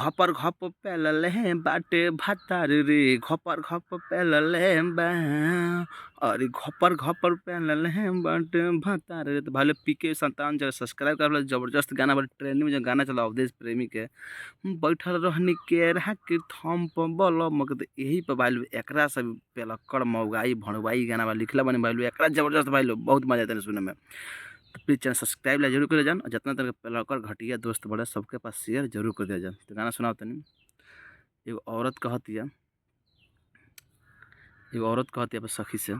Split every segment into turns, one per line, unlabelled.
घपर घप पेलले बाटे भातार रे घपर घप पेलले बा। अरे घपर घपर पेलले बाटे भातार रे। तो भाई लोग पीके 57 जरा सब्सक्राइब कर लो। जबरदस्त गाना बा ट्रेंडिंग में जो गाना चला अवधेश प्रेमी के बैठल रहनी के रहा के थम पर बल मग यही पर भाई लोग एकरा से पेलक्कड़ मौगाई भणवाई गाना बा लिखला बने भाई लोग एकरा जबरदस्त भाई लोग बहुत मजा आता है सुने में। तो प्लीज़ चैनल सब्सक्राइब ला जरूर कर जान और जितना तरह पेलक्कड़ घटिया दोस्त बड़े सबके पास शेयर जरूर कर दिया जान। तो गाना सुनाओ तनी। एगो औरत कहतिया अपन सखी से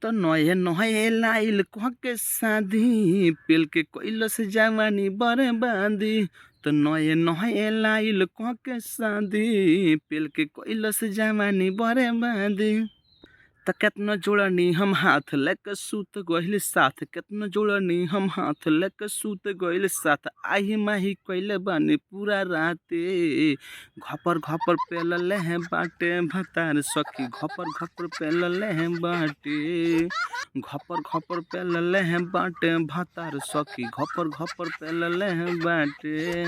तो नये नये लाइल कह के शादी पेल के कैलस जवानी बर्बादी। तो नये नये लाइल कह के शादी पेल के कैलस जवानी बर्बादी। त केतना जोड़नी हम हाथ लेके सूत गइल साथ केतना जोड़नी हम हाथ लेके सूत गइल साथ आही माही कइले बानी पूरा राते। घपर घपर पेलले हैं बाटे भतार सखी घपर घपर पेलले हैं बाटे। घपर घपर पेलले हैं बाटे भतार सखी घपर घपर पेलले हैं बाटे।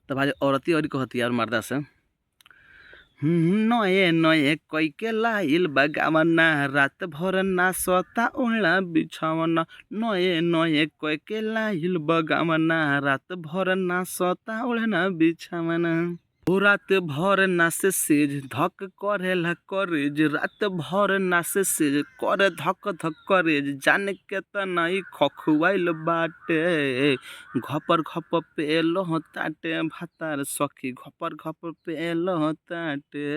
तो भाई औरती और कहती यार मर्दा से नये नये कई के लाइल बगावना रात भर ना सोता ओढ़ा बिछावना। नये नये कई के लाइल बगावना रात भर ना सोता ओढ़ना बिछावना। ओ रात भर नासे सेज धक करेला करेज रात भर नासे सेज करे धक धक करेज जाने के तनाई खखुआइल बाटे। घपर घप पेलो ताटे भातार सखी घपर घप पेलो ताटे।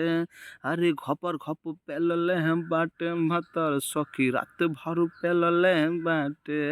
अरे घपर घप पेलले हैं बाटे भातार सखी रात भर पेलले हैं बाटे।